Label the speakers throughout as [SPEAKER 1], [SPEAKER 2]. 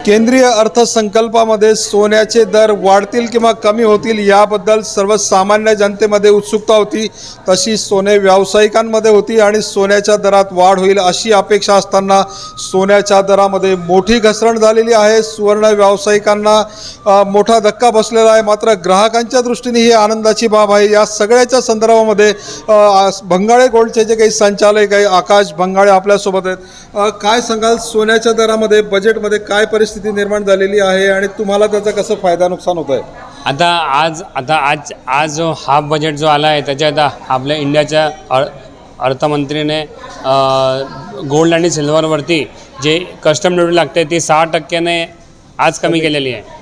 [SPEAKER 1] केंद्रीय अर्थसंकल्पामध्ये सोन्याचे दर वाढतील किंवा कमी होतील याबद्दल सर्वसामान्य जनतेमध्ये उत्सुकता होती, तशी सोने व्यावसायिकांमध्ये होती आणि सोन्याच्या दरात वाढ होईल अशी अपेक्षा असताना सोन्याच्या दरामध्ये मोठी घसरण झालेली आहे। सुवर्ण व्यावसायिकांना मोठा धक्का बसलेला आहे, मात्र ग्राहकांच्या दृष्टीने ही आनंदाची बाब आहे। या सगळ्याच्या संदर्भामध्ये भंगाळे गोल्डचे जे काही संचालक आहे आकाश भंगाळे आपल्यासोबत आहेत। काय सांगाल, सोन्याच्या दरामध्ये बजेटमध्ये काय परिस्थिती निर्माण झालेली आहे आणि तुम्हाला त्याचा कसं फायदा नुकसान होत आहे?
[SPEAKER 2] आज जो हाफ बजेट जो आला आहे त्याच्यात आपल्या इंडियाच्या अर्थमंत्रीने गोल्ड आणि सिल्वरवरती जे कस्टम ड्युटी लागते ती 6% आज कमी केलेली आहे।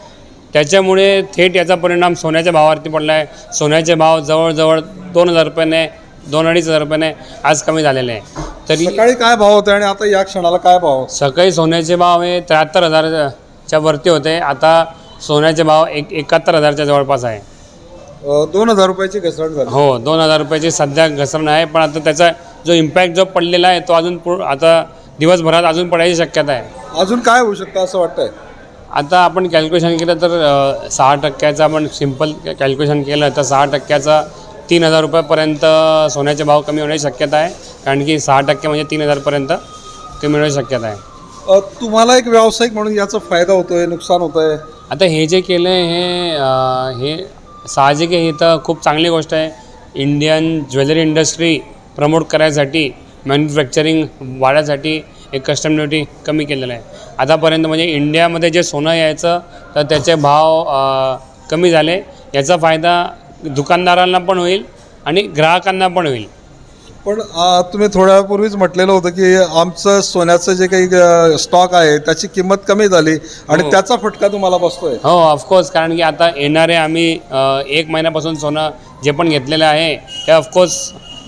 [SPEAKER 2] त्याच्यामुळे थेट याचा परिणाम सोन्याच्या भावावरती पडला आहे। सोन्याचे भाव जवळजवळ 2,000 रुपयाने 2-2,500 रुपयाने आज कमी झालेले आहे। तरी
[SPEAKER 1] सकाळी काय भाव होते आणि आता या क्षणाला काय भाव?
[SPEAKER 2] सकाळी सोन्याचे भाव हे 73,000च्या वरती होते, आता सोन्याचे भाव 71,000च्या जवळपास आहे।
[SPEAKER 1] 2,000 रुपयाची घसरण झाली।
[SPEAKER 2] हो, 2,000 रुपयाची सध्या घसरण आहे, पण आता त्याचा जो इम्पॅक्ट जो पडलेला आहे तो अजून आता दिवसभरात अजून पडायची शक्यता आहे।
[SPEAKER 1] अजून काय होऊ शकतं असं वाटतंय?
[SPEAKER 2] आता आपण कॅल्क्युलेशन केलं तर 6%चं आपण सिम्पल कॅल्क्युलेशन केलं तर 6%चा 3,000 रुपयापर्यंत सोन्याचे भाव कमी होण्याची शक्यता आहे, कारण की 6% म्हणजे 3,000पर्यंत कमी होण्याची शक्यता आहे।
[SPEAKER 1] तुम्हाला एक व्यावसायिक म्हणून याचा फायदा होतोय, नुकसान होतंय?
[SPEAKER 2] आता हे जे केलं आहे हे साहजिक आहे, ही तर खूप चांगली गोष्ट आहे। इंडियन ज्वेलरी इंडस्ट्री प्रमोट करायसाठी, मॅन्युफॅक्चरिंग वाढायसाठी एक कस्टम ड्युटी कमी केलेलं आहे। आतापर्यंत म्हणजे इंडियामध्ये जे सोनं यायचं तर त्याचे भाव कमी झाले, याचा फायदा दुकानदारांना पण होईल आणि ग्राहकांना पण होईल।
[SPEAKER 1] पण तुम्ही थोड्यापूर्वीच म्हटलेलं होतं की आमचं सोन्याचं जे काही स्टॉक आहे त्याची किंमत कमी झाली आणि त्याचा फटका तुम्हाला बसतोय?
[SPEAKER 2] हो, ऑफकोर्स, कारण की आता येणारे आम्ही 1 महिन्यापासून सोनं जे पण घेतलेलं आहे ते ऑफकोर्स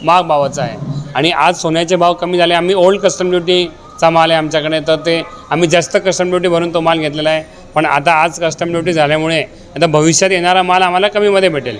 [SPEAKER 2] महाग भावाचं आहे आणि आज सोन्याचे भाव कमी झाले। आम्ही ओल्ड कस्टम ड्युटीचा माल आहे आमच्याकडे, तर ते आम्ही जास्त कस्टम ड्युटी भरून तो माल घेतलेला आहे, पण आता आज कस्टम ड्युटी झाल्यामुळे आता भविष्यात येणारा माल आम्हाला कमीमध्ये भेटेल।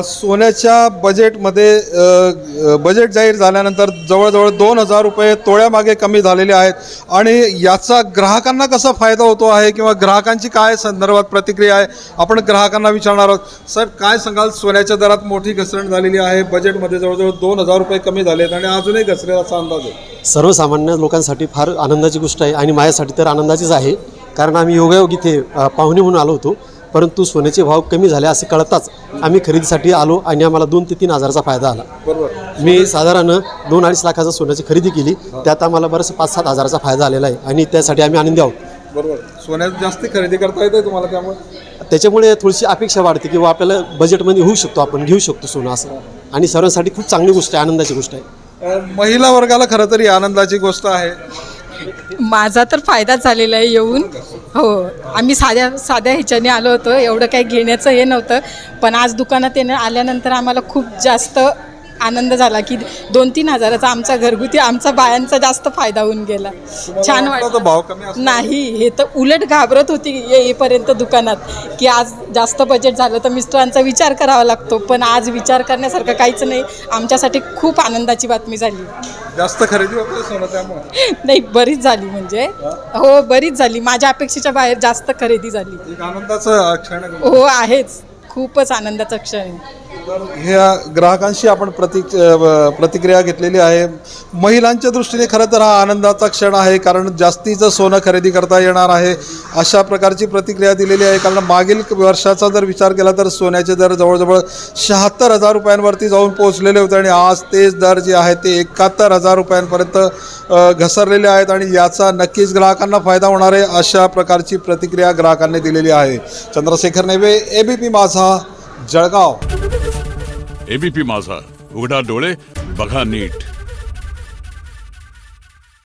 [SPEAKER 1] सोन्याच्या बजेटमध्ये बजेट जाहीर झाल्यानंतर जवळजवळ 2,000 रुपये तोळ्यामागे कमी झालेले आहेत आणि याचा ग्राहकांना कसा फायदा होतो आहे किंवा ग्राहकांची काय संदर्भात प्रतिक्रिया आहे आपण ग्राहकांना विचारणार आहोत। साहेब, काय सांगाल, सोन्याच्या दरात मोठी घसरण झालेली आहे, बजेटमध्ये जवळजवळ 2,000 रुपये कमी झालेत आणि अजूनही घसरेल असा अंदाज आहे?
[SPEAKER 3] सर्वसामान्य लोकांसाठी फार आनंदाची गोष्ट आहे आणि माझ्यासाठी तर आनंदाचीच आहे, कारण आम्ही योगायोग इथे पाहुणे म्हणून आलो होतो, परंतु सोन्याचे भाव कमी झाले असे कळताच आम्ही खरेदीसाठी आलो आणि आम्हाला 2 ते 3 हजाराचा फायदा आला।
[SPEAKER 1] बरोबर,
[SPEAKER 3] मी साधारण 2-2.5 लाखाचा सोन्याची खरेदी केली, त्यात आम्हाला बरंच 5-7 हजाराचा फायदा आलेला आहे आणि त्यासाठी आम्ही आनंदी आहोत।
[SPEAKER 1] बरोबर, सोन्यात जास्त खरेदी करता येते तुम्हाला,
[SPEAKER 3] त्याच्यामुळे थोडीशी अपेक्षा वाढते किंवा आपल्याला बजेटमध्ये होऊ शकतो, आपण घेऊ शकतो सोनं असं, आणि सर्वांसाठी खूप चांगली गोष्ट आहे, आनंदाची गोष्ट आहे।
[SPEAKER 1] महिला वर्गाला खरं तरी आनंदाची गोष्ट आहे।
[SPEAKER 4] माझा तर फायदाच झालेला आहे येऊन। हो, आम्ही साध्या ह्याच्याने आलो होतो, एवढं काही घेण्याचं हे नव्हतं, पण आज दुकानात आल्यानंतर आम्हाला खूप जास्त आनंद झाला की 2-3 हजाराचा आमचा घरगुती आमचा बायांचा जास्त फायदा होऊन गेला। छान वाटलं।
[SPEAKER 1] भाव कमी
[SPEAKER 4] नाही, हे तर उलट घाबरत होती येईपर्यंत दुकानात की आज जास्त बजेट झालं तर मिस्टरांचा विचार करावा लागतो, पण आज विचार करण्यासारखं काहीच नाही। आमच्यासाठी खूप आनंदाची बातमी झाली।
[SPEAKER 1] जास्त खरेदी होते सोनं त्यामुळे?
[SPEAKER 4] नाही, बरीच झाली, म्हणजे हो बरीच झाली, माझ्या अपेक्षेच्या बाहेर जास्त खरेदी झाली।
[SPEAKER 1] एक आनंदाचं क्षण आहे।
[SPEAKER 4] हो, आहेच, खूपच आनंदाचा क्षण आहे।
[SPEAKER 1] ह्या ग्राहकांशी आपण प्रतिक्रिया घेतलेली आहे। महिलांच्या दृष्टीने खरं तर हा आनंदाचा क्षण आहे, कारण जास्तीचं सोनं खरेदी करता येणार आहे अशा प्रकारची प्रतिक्रिया दिलेली आहे। कारण मागील वर्षाचा जर विचार केला तर सोन्याचे दर जवळजवळ 76,000 रुपयांवरती जाऊन पोहोचलेले होते आणि आज तेच दर जे आहे ते 71,000 रुपयांपर्यंत घसरलेले आहेत आणि याचा नक्कीच ग्राहकांना फायदा होणार आहे अशा प्रकारची प्रतिक्रिया ग्राहकांनी दिलेली आहे। चंद्रशेखर नेवे, ABP माझा, जळगाव।
[SPEAKER 5] ABP माझा, उघडा डोळे बघा नीट।